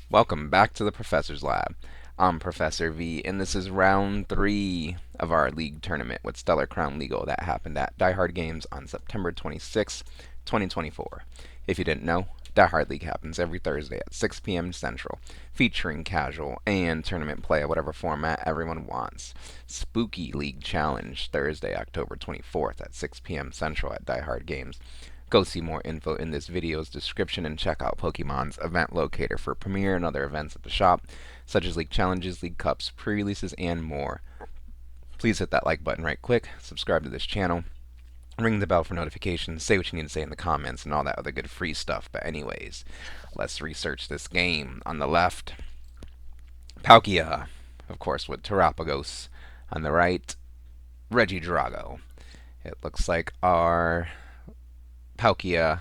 Welcome back to the Professor's Lab. I'm Professor V, and this is round 3 of our league tournament with Stellar Crown Legal that happened at Die Hard Games on September 26, 2024. If you didn't know, Die Hard League happens every Thursday at 6 p.m. Central, featuring casual and tournament play at whatever format everyone wants. Spooky League Challenge, Thursday, October 24th at 6 p.m. Central at Die Hard Games. Go see more info in this video's description and check out Pokemon's event locator for premiere and other events at the shop, such as league challenges, league cups, pre-releases, and more. Please hit that like button right quick, subscribe to this channel, ring the bell for notifications, say what you need to say in the comments, and all that other good free stuff. But anyways, let's research this game. On the left, Palkia, of course, with Terapagos. On the right, Regidrago. It looks like our Palkia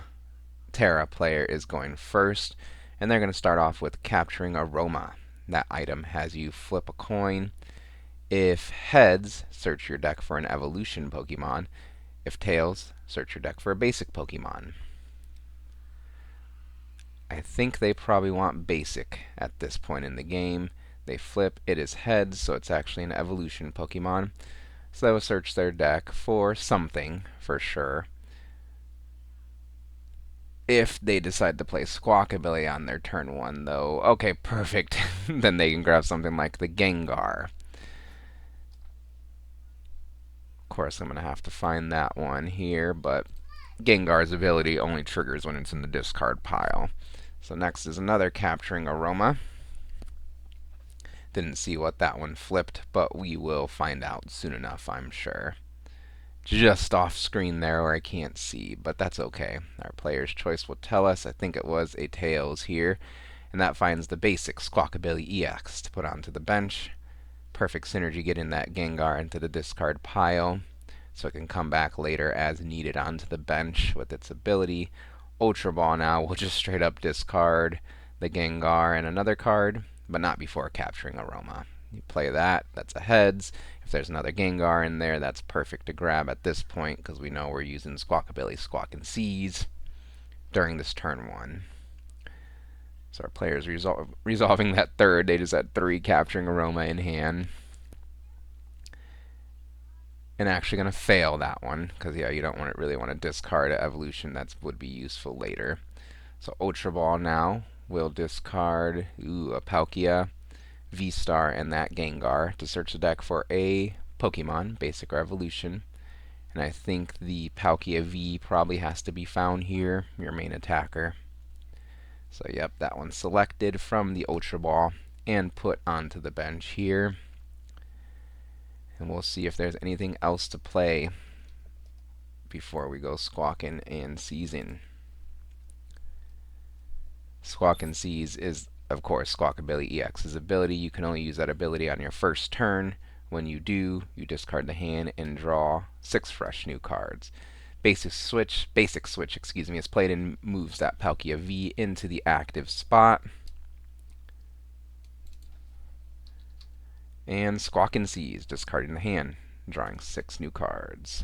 Terra player is going first, and they're going to start off with capturing Aroma. That item has you flip a coin. If heads, search your deck for an evolution Pokemon. If tails, search your deck for a basic Pokemon. I think they probably want basic at this point in the game. They flip, it is heads, so it's actually an evolution Pokemon. So they will search their deck for something, for sure. If they decide to play Squawkabilly on their turn 1, though, okay, perfect. Then they can grab something like the Gengar. Of course, I'm going to have to find that one here, but Gengar's ability only triggers when it's in the discard pile. So next is another capturing Aroma. Didn't see what that one flipped, but we will find out soon enough, I'm sure. Just off screen there where I can't see, but that's okay. Our player's choice will tell us. I think it was a Tails here, and that finds the basic Squawkabilly EX to put onto the bench. Perfect synergy getting that Gengar into the discard pile, so it can come back later as needed onto the bench with its ability. Ultra Ball now will just straight up discard the Gengar and another card, but not before capturing Aroma. You play that, that's a heads. If there's another Gengar in there, that's perfect to grab at this point because we know we're using Squawkabilly Squawk and Seize during this turn 1. So our player's resolving that third. They just had 3 capturing Aroma in hand. And actually going to fail that one because, yeah, you don't really want to discard an evolution that would be useful later. So Ultra Ball now will discard a Palkia, V-Star, and that Gengar to search the deck for a Pokemon, basic or evolution. And I think the Palkia V probably has to be found here, your main attacker. So yep, that one's selected from the Ultra Ball and put onto the bench here. And we'll see if there's anything else to play before we go squawking and seizing. Squawk and Seize is, of course, Squawkabilly EX's ability. You can only use that ability on your first turn. When you do, you discard the hand and draw 6 fresh new cards. Basic Switch, is played and moves that Palkia V into the active spot. And Squawk and Seize, discarding the hand, drawing 6 new cards.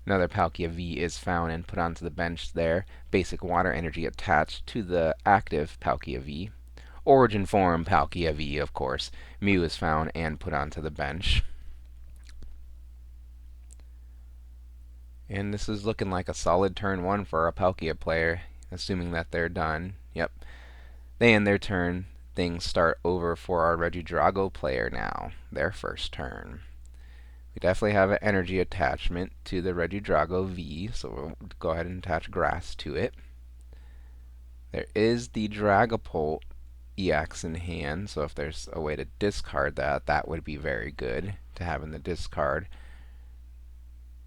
Another Palkia V is found and put onto the bench there. Basic Water Energy attached to the active Palkia V. Origin Form Palkia V, of course. Mew is found and put onto the bench. And this is looking like a solid turn 1 for our Palkia player, assuming that they're done. Yep. They end their turn. Things start over for our Regidrago player now, their first turn. We definitely have an energy attachment to the Regidrago V, so we'll go ahead and attach grass to it. There is the Dragapult EX in hand, so if there's a way to discard that, that would be very good to have in the discard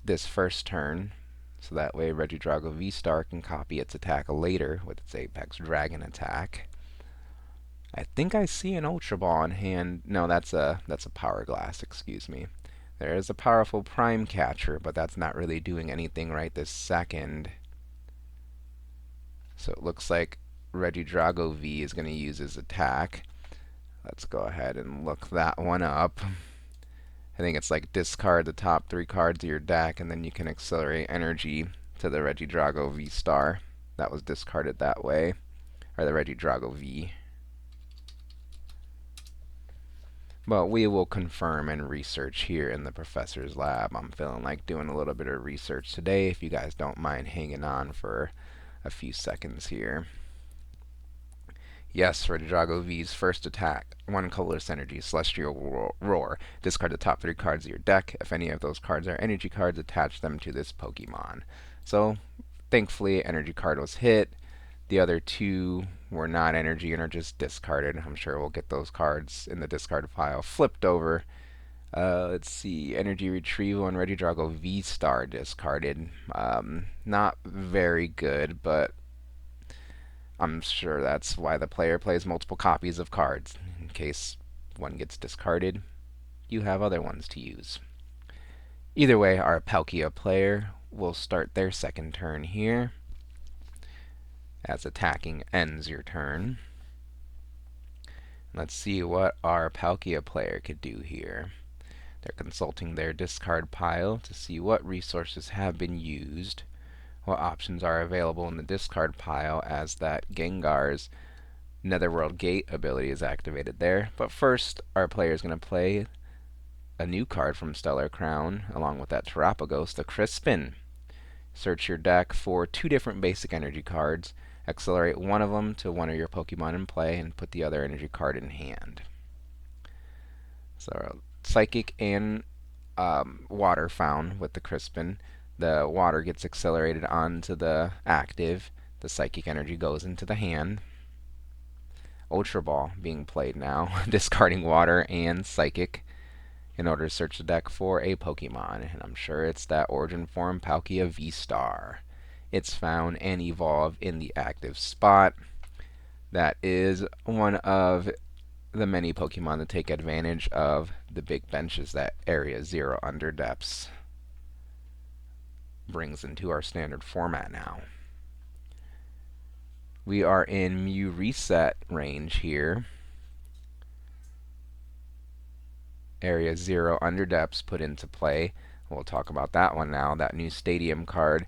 this first turn. So that way Regidrago V-Star can copy its attack later with its Apex Dragon attack. I think I see an Ultra Ball in hand. No, that's a Power Glass, excuse me. There is a powerful Prime Catcher, but that's not really doing anything right this second. So it looks like Regidrago V is going to use his attack. Let's go ahead and look that one up. I think it's like discard the top 3 cards of your deck, and then you can accelerate energy to the Regidrago V Star. That was discarded that way, or the Regidrago V. But we will confirm and research here in the professor's lab. I'm feeling like doing a little bit of research today, if you guys don't mind hanging on for a few seconds here. Yes, Regidrago V's first attack, 1 colorless energy, Celestial Roar. Discard the top 3 cards of your deck. If any of those cards are energy cards, attach them to this Pokemon. So, thankfully, energy card was hit. The other 2 were not energy and are just discarded. I'm sure we'll get those cards in the discard pile flipped over. Let's see, Energy Retrieval and Regidrago V-Star discarded. Not very good, but I'm sure that's why the player plays multiple copies of cards. In case one gets discarded, you have other ones to use. Either way, our Palkia player will start their second turn here, as attacking ends your turn. Let's see what our Palkia player could do here. They're consulting their discard pile to see what resources have been used, what options are available in the discard pile, as that Gengar's Netherworld Gate ability is activated there. But first, our player is going to play a new card from Stellar Crown, along with that Terapagos, the Crispin. Search your deck for 2 different basic energy cards, accelerate one of them to one of your Pokemon in play, and put the other energy card in hand. So, Psychic and Water found with the Crispin. The water gets accelerated onto the active. The psychic energy goes into the hand. Ultra Ball being played now, discarding water and psychic in order to search the deck for a Pokemon. And I'm sure it's that Origin Form Palkia V-Star. It's found and evolved in the active spot. That is one of the many Pokemon to take advantage of the big benches that Area 0 Underdepths brings into our standard format now. We are in Mew Reset range here. Area 0 Underdepths put into play. We'll talk about that one now. That new Stadium card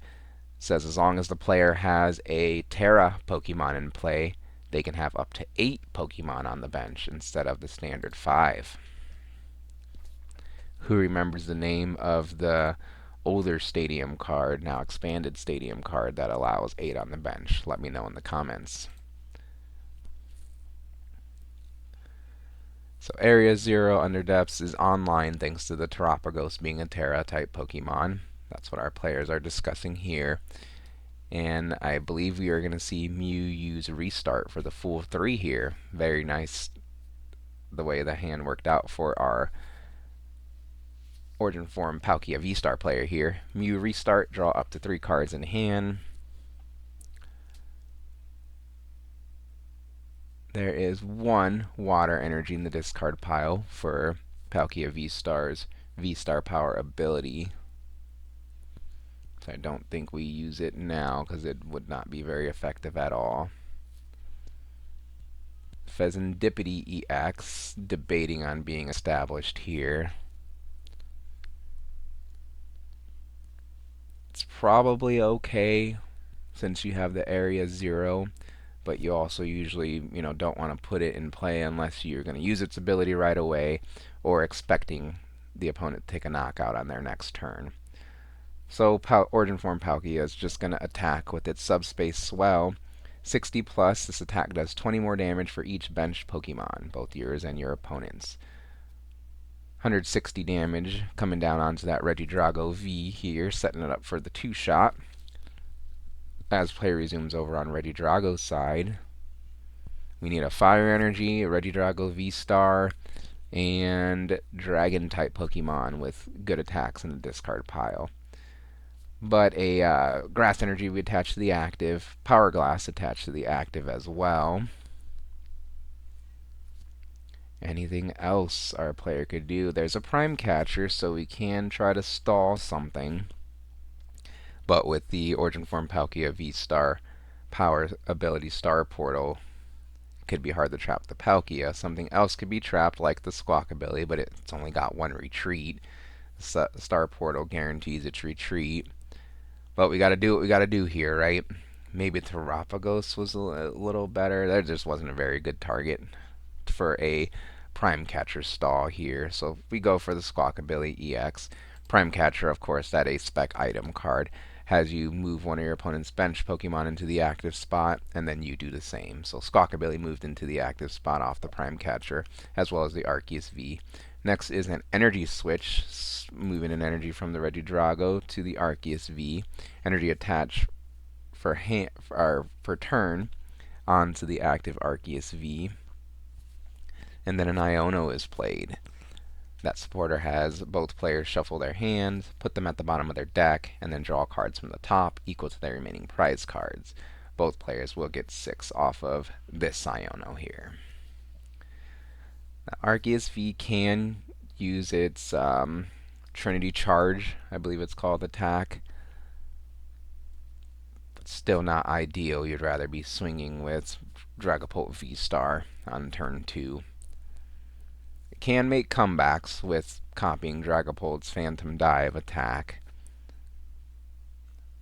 says as long as the player has a Terra Pokemon in play, they can have up to 8 Pokemon on the bench instead of the standard 5. Who remembers the name of the older Stadium card, now expanded Stadium card, that allows 8 on the bench? Let me know in the comments. So Area 0 Underdepths is online thanks to the Terapagos being a Terra-type Pokemon. That's what our players are discussing here. And I believe we are going to see Mew use Restart for the full 3 here. Very nice the way the hand worked out for our Origin Form Palkia V-Star player here. Mew Restart, draw up to 3 cards in hand. There is 1 water energy in the discard pile for Palkia V-Star's V-Star Power ability. So I don't think we use it now because it would not be very effective at all. Pheasantipity EX, debating on being established here. It's probably okay since you have the Area 0, but you also usually, don't want to put it in play unless you're going to use its ability right away or expecting the opponent to take a knockout on their next turn. So Origin Form Palkia is just going to attack with its Subspace Swell. 60 plus, this attack does 20 more damage for each benched Pokemon, both yours and your opponent's. 160 damage coming down onto that Regidrago V here, setting it up for the 2-shot. As play resumes over on Regidrago's side, we need a Fire Energy, a Regidrago V-Star, and Dragon-type Pokemon with good attacks in the discard pile. But a Grass Energy we attach to the active, Power Glass attached to the active as well. Anything else our player could do? There's a Prime Catcher, so we can try to stall something. But with the Origin Form Palkia V-Star Power Ability Star Portal Could be hard to trap the Palkia. Something else could be trapped, like the Squawkabilly, but it's only got one retreat. Star Portal guarantees its retreat. But we gotta do what we gotta do here, right? Maybe Terapagos was a little better. That just wasn't a very good target for a Prime Catcher stall here. So we go for the Squawkabilly EX. Prime Catcher, of course, that a spec item card. Has you move one of your opponent's bench Pokemon into the active spot, and then you do the same. So Squawkabilly moved into the active spot off the Prime Catcher, as well as the Arceus V. Next is an energy switch, moving an energy from the Regidrago to the Arceus V. Energy attach for turn onto the active Arceus V. And then an Iono is played. That supporter has both players shuffle their hands, put them at the bottom of their deck, and then draw cards from the top equal to their remaining prize cards. Both players will get 6 off of this Iono here. Now, Arceus V can use its Trinity Charge, I believe it's called, attack. But still not ideal. You'd rather be swinging with Dragapult V-Star on turn 2. It can make comebacks with copying Dragapult's Phantom Dive attack.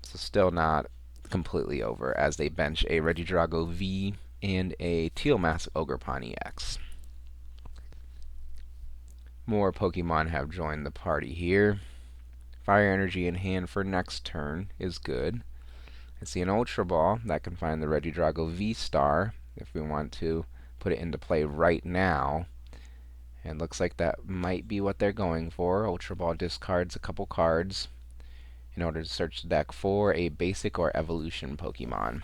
So still not completely over, as they bench a Regidrago V and a Teal Mask Ogerpon EX. More Pokemon have joined the party here. Fire Energy in hand for next turn is good. I see an Ultra Ball that can find the Regidrago V-Star if we want to put it into play right now. And looks like that might be what they're going for. Ultra Ball discards a couple cards in order to search the deck for a basic or evolution Pokemon.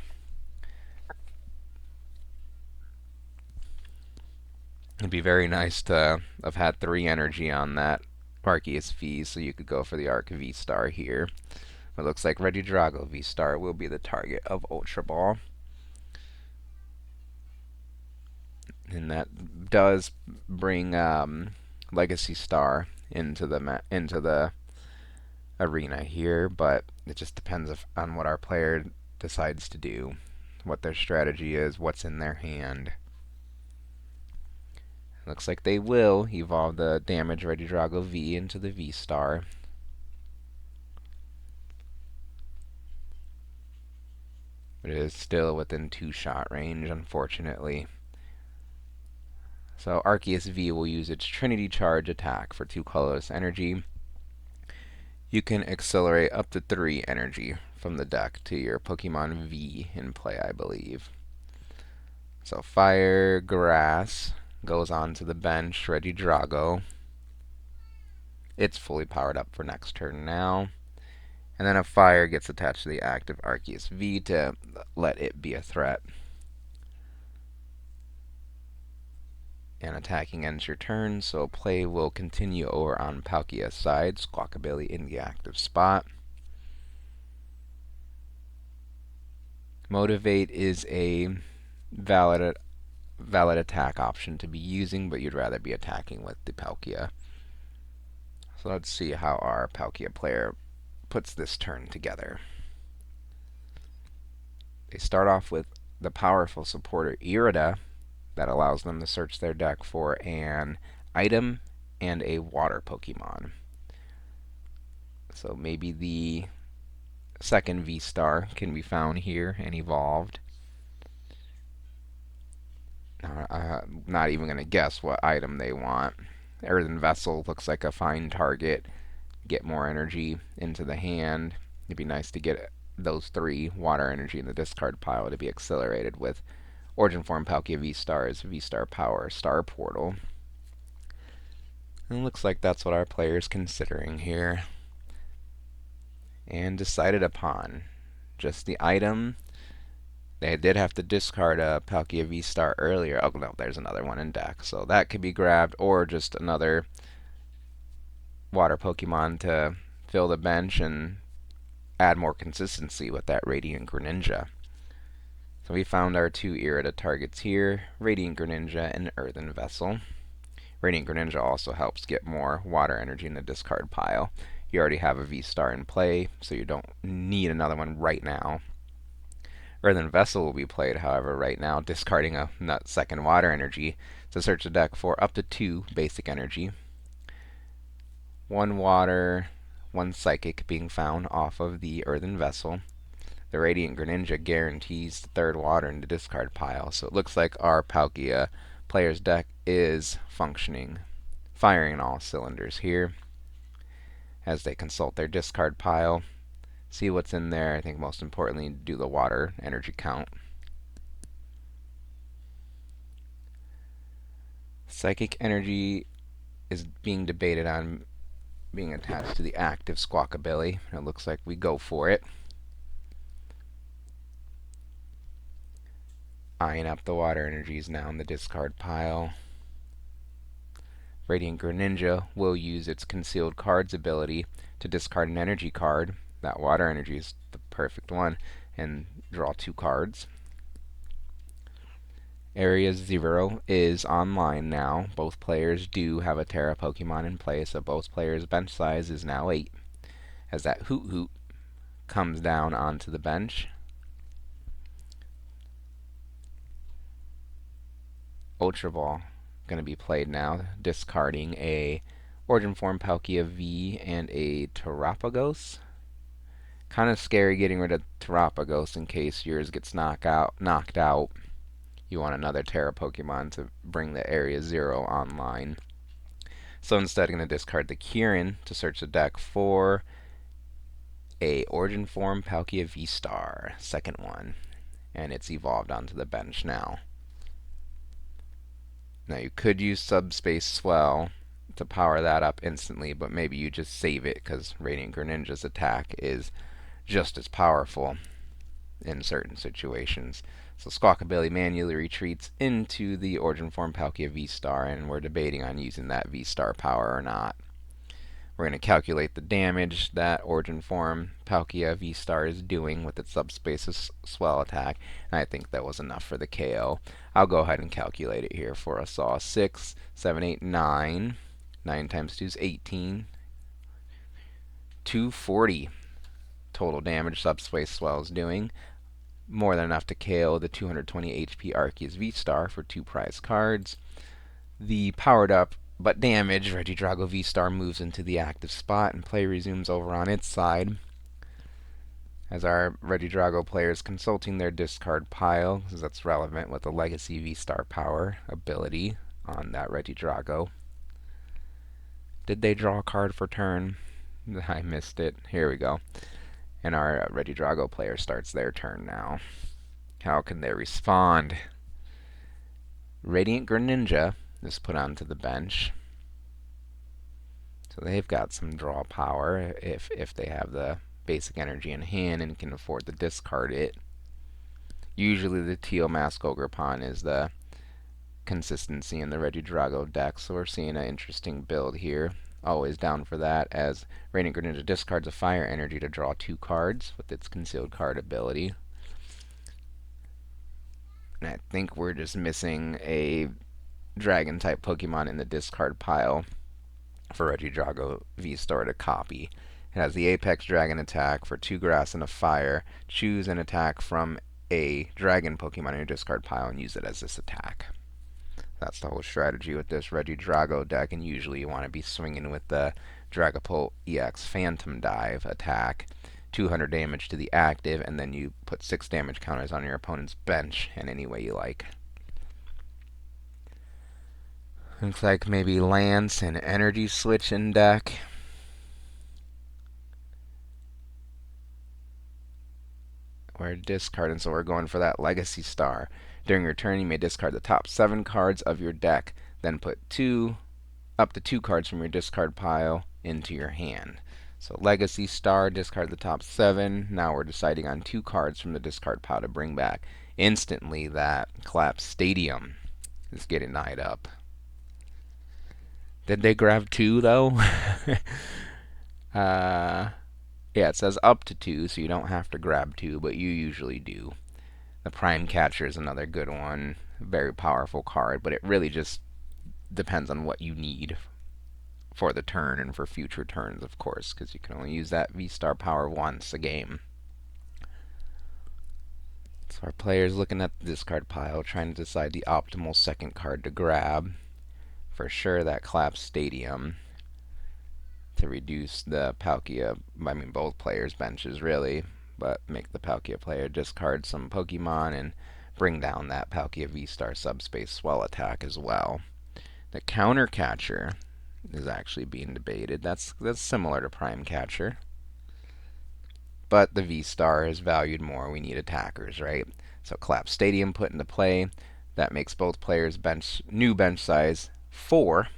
It'd be very nice to have had 3 energy on that Arceus V, so you could go for the Arc V-Star here. It looks like Regidrago V-Star will be the target of Ultra Ball. And that does bring Legacy Star into the arena here, but it just depends on what our player decides to do, what their strategy is, what's in their hand. Looks like they will evolve the damage Regidrago V into the V-Star. But it is still within 2-shot range, unfortunately. So Arceus V will use its Trinity Charge attack for 2 colorless energy. You can accelerate up to 3 energy from the deck to your Pokemon V in play, I believe. So Fire Grass goes on to the bench, Regidrago. It's fully powered up for next turn now. And then a Fire gets attached to the active Arceus V to let it be a threat. And attacking ends your turn, so play will continue over on Palkia's side. Squawkabilly in the active spot. Motivate is a valid attack option to be using, but you'd rather be attacking with the Palkia. So let's see how our Palkia player puts this turn together. They start off with the powerful supporter Irida, that allows them to search their deck for an item and a water Pokemon. So maybe the second V-Star can be found here and evolved. I'm not even going to guess what item they want. Earthen Vessel looks like a fine target. Get more energy into the hand. It'd be nice to get those 3 water energy in the discard pile to be accelerated with Origin Form Palkia V-Star's V-Star Power Star Portal. And it looks like that's what our player's considering here. And decided upon just the item. They did have to discard a Palkia V-Star earlier. Oh no, there's another one in deck. So that could be grabbed, or just another water Pokemon to fill the bench and add more consistency with that Radiant Greninja. So we found our 2 Irida targets here, Radiant Greninja and Earthen Vessel. Radiant Greninja also helps get more water energy in the discard pile. You already have a V-Star in play, so you don't need another one right now. Earthen Vessel will be played, however, right now, discarding a second water energy to search the deck for up to 2 basic energy. 1 water, 1 psychic being found off of the Earthen Vessel. The Radiant Greninja guarantees the 3rd water in the discard pile, so it looks like our Palkia player's deck is functioning, firing on all cylinders here as they consult their discard pile, see what's in there. I think most importantly, do the water energy count. Psychic energy is being debated on being attached to the active Squawkabilly. It looks like we go for it. Eyeing up the water energies now in the discard pile. Radiant Greninja will use its Concealed Cards ability to discard an energy card. That water energy is the perfect one, and draw 2 cards. Area 0 is online now. Both players do have a Terra Pokemon in play, so both players' bench size is now 8. As that Hoot Hoot comes down onto the bench. Ultra Ball going to be played now, discarding a Origin Form Palkia V and a Terapagos. Kind of scary getting rid of Terapagos in case yours gets knocked out. You want another Terra Pokemon to bring the Area 0 online. So instead, I'm going to discard the Kieran to search the deck for a Origin Form Palkia V-Star, second one. And it's evolved onto the bench now. Now you could use Subspace Swell to power that up instantly, but maybe you just save it because Radiant Greninja's attack is just as powerful in certain situations. So Squawkabilly manually retreats into the Origin Form Palkia V-Star, and we're debating on using that V-Star power or not. We're going to calculate the damage that Origin Form Palkia V-Star is doing with its Subspace Swell attack, and I think that was enough for the KO. I'll go ahead and calculate it here for us all. 6, 7, 8, 9. 9 times 2 is 18. 240 total damage Subspace Swell is doing. More than enough to KO the 220 HP Arceus V-Star for 2 prize cards. The powered up but damaged Regidrago V-Star moves into the active spot, and play resumes over on its side. As our Regidrago player is consulting their discard pile, because that's relevant with the Legacy V-Star power ability on that Regidrago. Did they draw a card for turn? I missed it. Here we go. And our Regidrago player starts their turn now. How can they respond? Radiant Greninja is put onto the bench. So they've got some draw power if they have the basic energy in hand and can afford to discard it. Usually the Teal Mask Ogerpon is the consistency in the Regidrago deck, so we're seeing an interesting build here. Always down for that, as Radiant Greninja discards a fire energy to draw 2 cards with its Concealed Card ability. And I think we're just missing a Dragon-type Pokemon in the discard pile for Regidrago V-Star to copy. It has the Apex Dragon attack for 2 grass and a fire. Choose an attack from a Dragon Pokemon in your discard pile and use it as this attack. That's the whole strategy with this Regidrago deck, and usually you want to be swinging with the Dragapult EX Phantom Dive attack. 200 damage to the active, and then you put 6 damage counters on your opponent's bench in any way you like. Looks like maybe Lance and Energy Switch in deck. We're discarding, so we're going for that Legacy Star. During your turn, you may discard the top 7 cards of your deck, then put up to 2 cards from your discard pile into your hand. So Legacy Star, discard the top 7. Now we're deciding on 2 cards from the discard pile to bring back. Instantly, that Collapse Stadium is getting eyed up. Did they grab 2, though? Yeah, it says up to 2, so you don't have to grab 2, but you usually do. The Prime Catcher is another good one. Very powerful card, but it really just depends on what you need for the turn and for future turns, of course, because you can only use that V-Star power once a game. So our player's looking at the discard pile, trying to decide the optimal second card to grab. For sure, that Collapse Stadium to reduce the Palkia, I mean both players' benches really, but make the Palkia player discard some Pokemon and bring down that Palkia V-Star Subspace Swell attack as well. The Counter Catcher is actually being debated. That's similar to Prime Catcher, but the V-Star is valued more. We need attackers, right? So Collapse Stadium put into play. That makes both players' new bench size 4.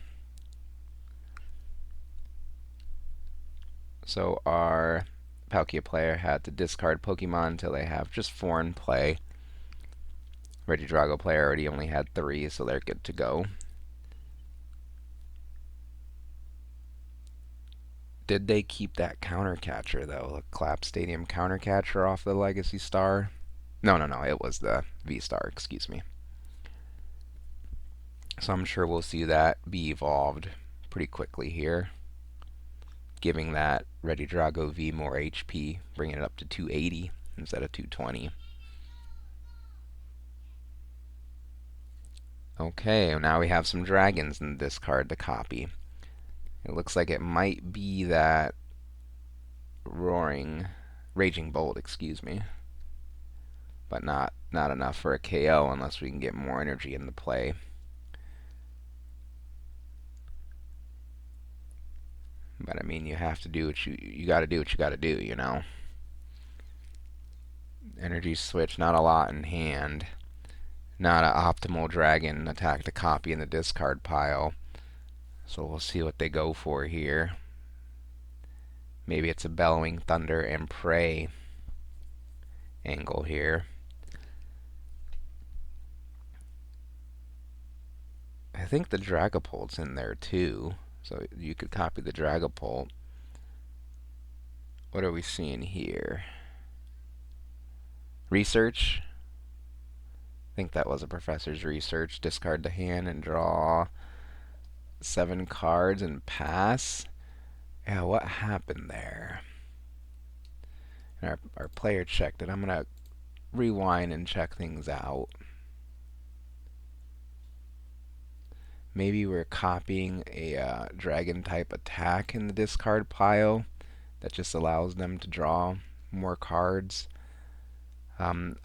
So our Palkia player had to discard Pokemon until they have just 4 in play. Regidrago player already only had 3, so they're good to go. Did they keep that counter catcher though? The Collapse Stadium counter catcher off the Legacy Star? No, it was the V Star, excuse me. So I'm sure we'll see that be evolved pretty quickly here, giving that Regidrago V more HP, bringing it up to 280 instead of 220. Okay, now we have some dragons in this card to copy. It looks like it might be that Raging Bolt, excuse me, but not enough for a KO unless we can get more energy in the play. But I mean, you have to do what you got to do what you got to do, you know. Energy switch, not a lot in hand. Not an optimal dragon attack to copy in the discard pile. So we'll see what they go for here. Maybe it's a Bellowing Thunder and Prey angle here. I think the Dragapult's in there too, so you could copy the Dragapult. What are we seeing here? Research. I think that was a professor's research. Discard the hand and draw 7 cards and pass. Yeah, what happened there? And our player checked it. I'm going to rewind and check things out. Maybe we're copying a dragon type attack in the discard pile that just allows them to draw more cards.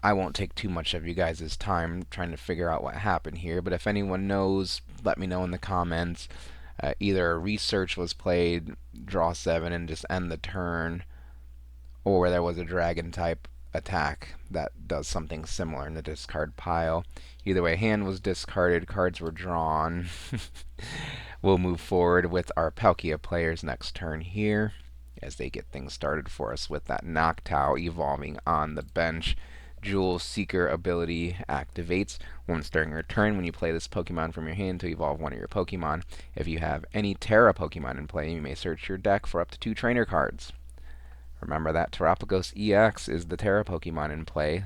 I won't take too much of you guys' time trying to figure out what happened here, but if anyone knows, let me know in the comments. Either a research was played, draw 7 and just end the turn, or there was a dragon type attack that does something similar in the discard pile. Either way, hand was discarded, cards were drawn. We'll move forward with our Palkia players next turn here as they get things started for us with that Noctowl evolving on the bench. Jewel Seeker ability activates once during your turn when you play this Pokemon from your hand to evolve one of your Pokemon. If you have any Terra Pokemon in play, you may search your deck for up to 2 trainer cards. Remember that Terapagos EX is the Terra Pokemon in play,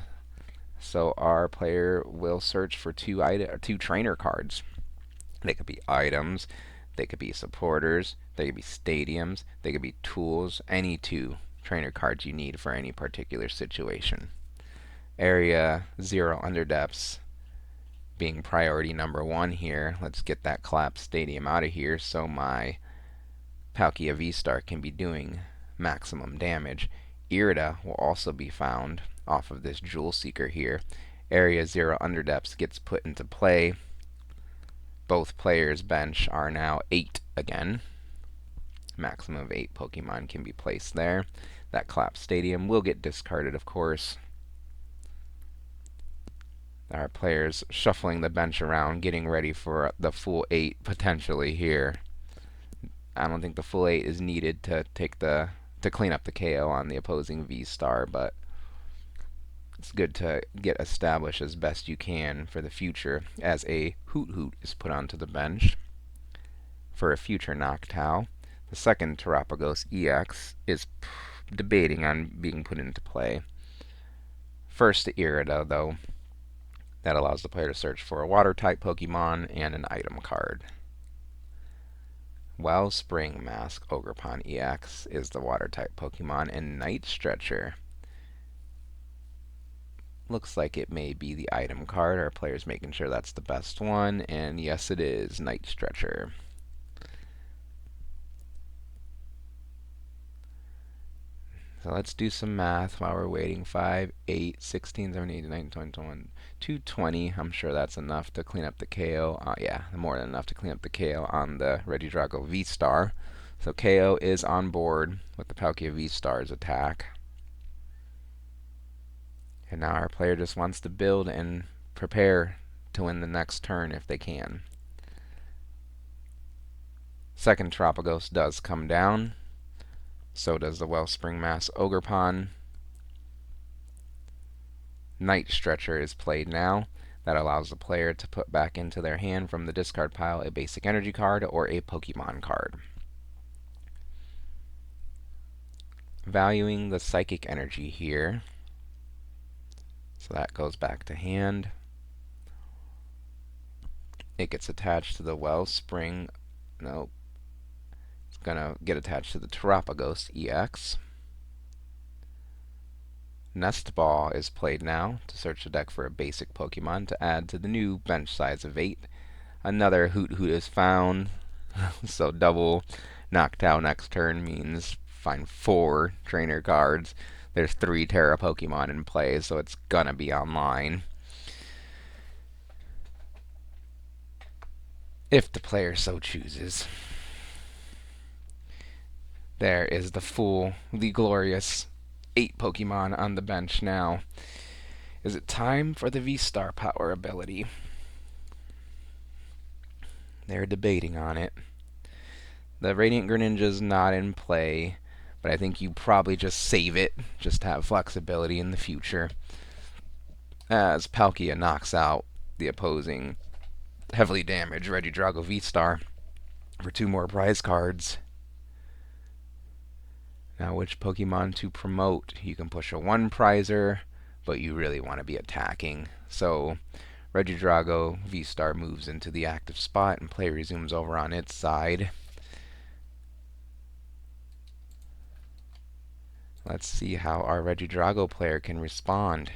so our player will search for 2 trainer cards. They could be items, they could be supporters, they could be stadiums, they could be tools, any 2 trainer cards you need for any particular situation. Area 0 Underdepths being priority number 1 here. Let's get that Collapse Stadium out of here so my Palkia V-Star can be doing maximum damage. Irida will also be found off of this Jewel Seeker here. Area 0 Underdepths gets put into play. Both players' bench are now 8 again. Maximum of 8 Pokemon can be placed there. That Collapse Stadium will get discarded, of course. Our players shuffling the bench around, getting ready for the full 8 potentially here. I don't think the full 8 is needed to clean up the KO on the opposing V-Star, but it's good to get established as best you can for the future as a Hoot is put onto the bench for a future Noctowl. The second Terapagos EX is debating on being put into play. First the Irida, though. That allows the player to search for a water-type Pokemon and an item card. Wellspring Mask Ogerpon EX is the water-type Pokemon, and Night Stretcher Looks like it may be the item card. Our player's making sure that's the best one, and yes, it is Night Stretcher. So let's do some math while we're waiting. 5, 8, 16, 17, 18, 19, 20, 21, 220. I'm sure that's enough to clean up the KO. Yeah, more than enough to clean up the KO on the Regidrago V-Star. So KO is on board with the Palkia V-Star's attack. And now our player just wants to build and prepare to win the next turn if they can. Second Terapagos does come down. So does the Wellspring Mass Ogerpon. Night Stretcher is played now. That allows the player to put back into their hand from the discard pile a basic energy card or a Pokemon card. Valuing the Psychic Energy here. So that goes back to hand. It gets attached to the Wellspring. Nope. It's going to get attached to the Terapagos EX. Nest Ball is played now to search the deck for a basic Pokemon to add to the new bench size of 8. Another Hoot Hoot is found. So double knocked out next turn means find 4 trainer cards. There's 3 Terra Pokemon in play, so it's gonna be online. If the player so chooses. There is the glorious 8 Pokemon on the bench now. Is it time for the V-Star power ability? They're debating on it. The Radiant Greninja's not in play, but I think you probably just save it, just to have flexibility in the future. As Palkia knocks out the opposing heavily damaged Regidrago V-Star for 2 more prize cards. Now, which Pokemon to promote? You can push a 1 prizer, but you really want to be attacking. So, Regidrago V-Star moves into the active spot and play resumes over on its side. Let's see how our Regidrago player can respond.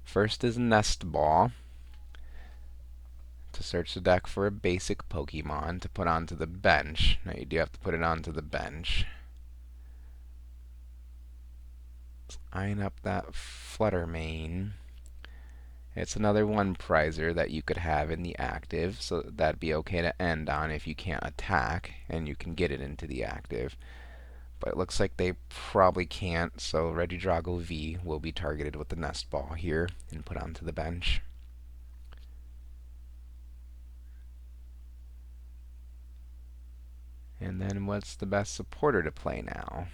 First is Nest Ball to search the deck for a basic Pokemon to put onto the bench. Now you do have to put it onto the bench. Let's iron up that Fluttermane. It's another 1 prizer that you could have in the active, so that'd be okay to end on if you can't attack, and you can get it into the active. But it looks like they probably can't, so Regidrago V will be targeted with the Nest Ball here and put onto the bench. And then what's the best supporter to play now?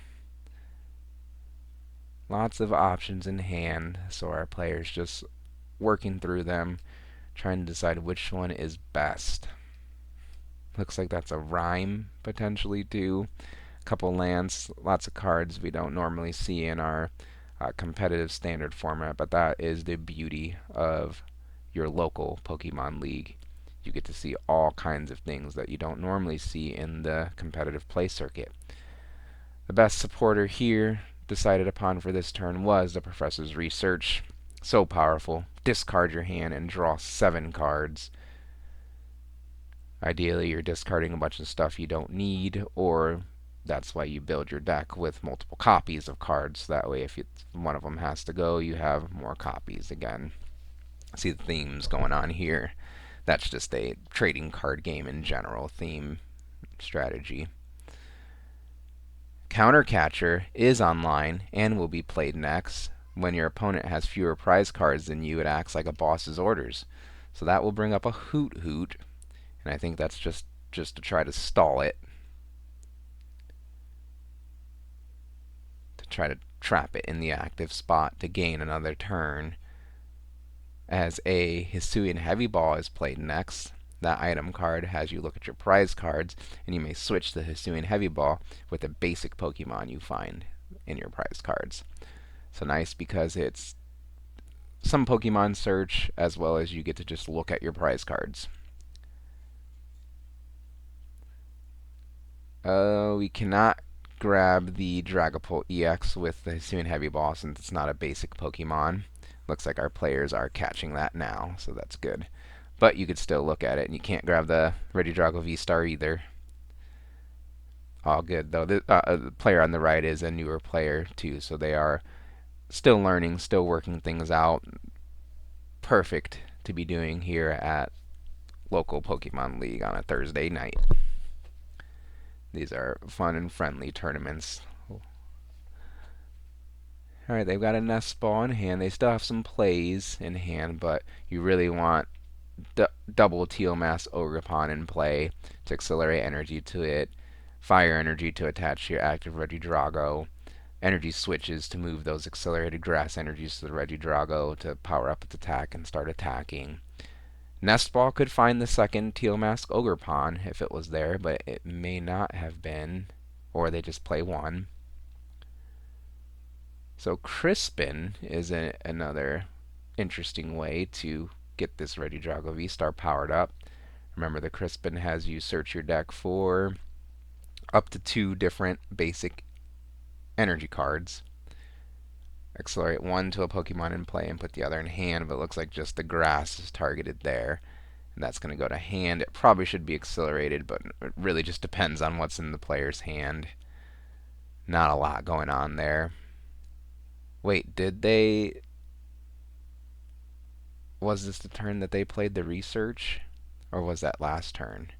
Lots of options in hand, so our player's just working through them, trying to decide which one is best. Looks like that's a Rhyme, potentially, too. A couple lands, lots of cards we don't normally see in our competitive standard format, but that is the beauty of your local Pokemon League. You get to see all kinds of things that you don't normally see in the competitive play circuit. The best supporter here decided upon for this turn was the Professor's Research. So powerful. Discard your hand and draw 7 cards. Ideally, you're discarding a bunch of stuff you don't need, or that's why you build your deck with multiple copies of cards. That way, if one of them has to go, you have more copies again. See the themes going on here. That's just a trading card game in general theme strategy. Counter Catcher is online and will be played next. When your opponent has fewer prize cards than you, it acts like a boss's orders. So that will bring up a Hoot Hoot, and I think that's just to try to stall it. To try to trap it in the active spot to gain another turn. As a Hisuian Heavy Ball is played next. That item card has you look at your prize cards, and you may switch the Hisuian Heavy Ball with a basic Pokemon you find in your prize cards. So nice because it's some Pokemon search as well as you get to just look at your prize cards. We cannot grab the Dragapult EX with the Hisuian Heavy Ball since it's not a basic Pokemon. Looks like our players are catching that now, so that's good. But you could still look at it, and you can't grab the Regidrago V-Star either. All good, though. The player on the right is a newer player, too, so they are still learning, still working things out. Perfect to be doing here at local Pokemon League on a Thursday night. These are fun and friendly tournaments. Alright, they've got a Nest Ball in hand. They still have some plays in hand, but you really want double Teal Mass Ogerpon in play to accelerate energy to it, fire energy to attach to your active Regidrago, energy switches to move those accelerated grass energies to the Regidrago to power up its attack and start attacking. Nest Ball could find the second Teal Mask Ogerpon if it was there, but it may not have been, or they just play one. So Crispin is another interesting way to get this Regidrago V-Star powered up. Remember, the Crispin has you search your deck for up to 2 different basic energy cards. Accelerate one to a Pokemon in play and put the other in hand, but it looks like just the grass is targeted there. And that's going to go to hand. It probably should be accelerated, but it really just depends on what's in the player's hand. Not a lot going on there. Wait, did they... Was this the turn that they played the research? Or was that last turn?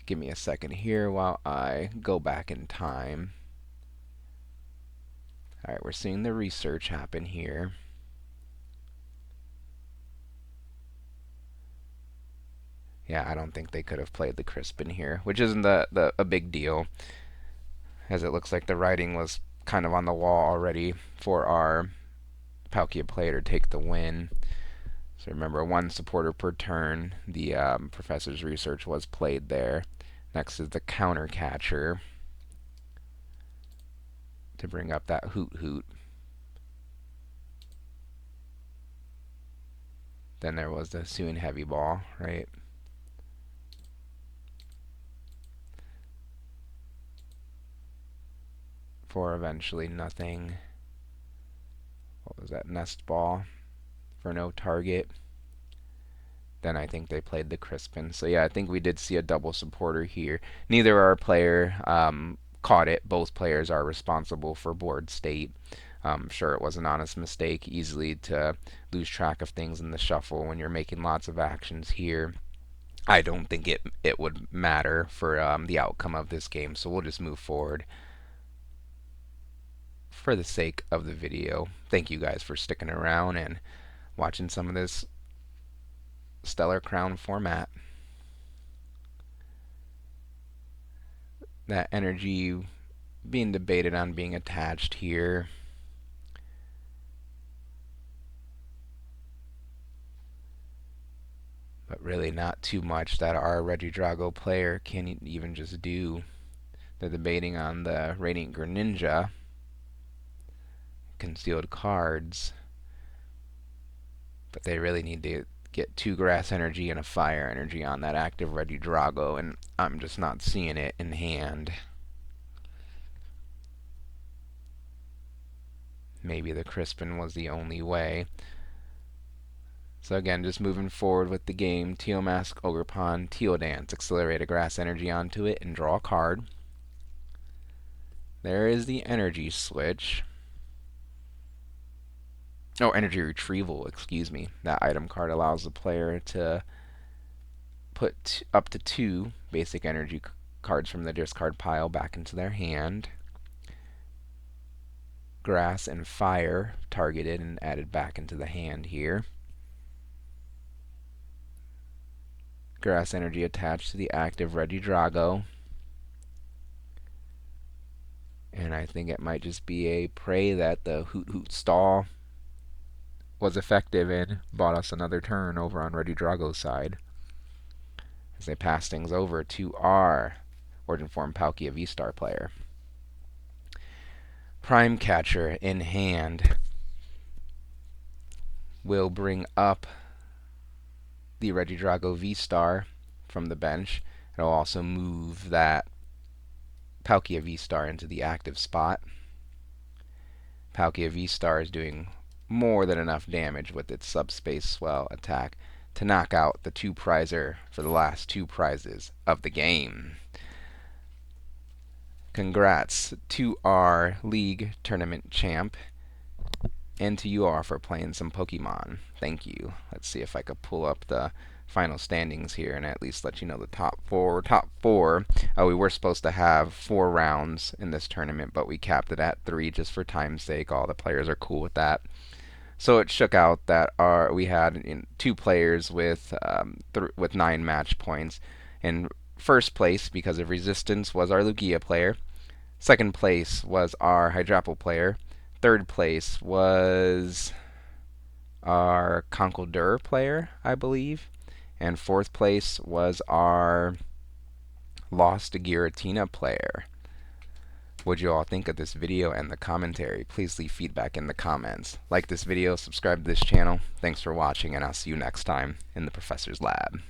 Give me a second here while I go back in time. Alright, we're seeing the research happen here. Yeah, I don't think they could have played the Crispin here, which isn't a big deal, as it looks like the writing was kind of on the wall already for our Palkia player to take the win. So remember, 1 supporter per turn. The Professor's Research was played there. Next is the Counter Catcher to bring up that Hoot Hoot. Then there was the Hisuian Heavy Ball, right? For eventually nothing. What was that? Nest Ball for no target. Then I think they played the Crispin. So yeah, I think we did see a double supporter here. Neither our player caught it. Both players are responsible for board state. Sure, it was an honest mistake. Easily to lose track of things in the shuffle when you're making lots of actions here. I don't think it would matter for the outcome of this game, so we'll just move forward for the sake of the video. Thank you guys for sticking around and watching some of this Stellar Crown format. That energy being debated on being attached here. But really not too much that our Regidrago player can even just do. They're debating on the Radiant Greninja. Concealed cards. But they really need to get 2 grass energy and a fire energy on that active Regidrago, and I'm just not seeing it in hand. Maybe the Crispin was the only way. So again, just moving forward with the game. Teal Mask, Ogerpon, Teal Dance. Accelerate a grass energy onto it and draw a card. There is the energy switch. Oh, energy retrieval, excuse me. That item card allows the player to put up to 2 basic energy cards from the discard pile back into their hand. Grass and fire targeted and added back into the hand here. Grass energy attached to the active Regidrago. And I think it might just be a pray that the Hoot Hoot stall was effective and bought us another turn over on Regidrago's side. As they pass things over to our Origin Form Palkia V-Star player. Prime Catcher in hand will bring up the Regidrago V-Star from the bench, It'll also move that Palkia V-Star into the active spot. Palkia V-Star is doing more than enough damage with its subspace swell attack to knock out the 2-prizer for the last 2 prizes of the game. Congrats to our league tournament champ, and to you all for playing some Pokemon. Thank you. Let's see if I could pull up the final standings here and at least let you know the top four. Top four, we were supposed to have 4 rounds in this tournament, but we capped it at 3 just for time's sake. All the players are cool with that. So it shook out that we had 2 players with 9 match points. In first place, because of resistance, was our Lugia player. Second place was our Hydrapple player. Third place was our Conkeldurr player, I believe. And fourth place was our Lost Giratina player. What'd you all think of this video and the commentary? Please leave feedback in the comments. Like this video, subscribe to this channel. Thanks for watching, and I'll see you next time in the Professor's Lab.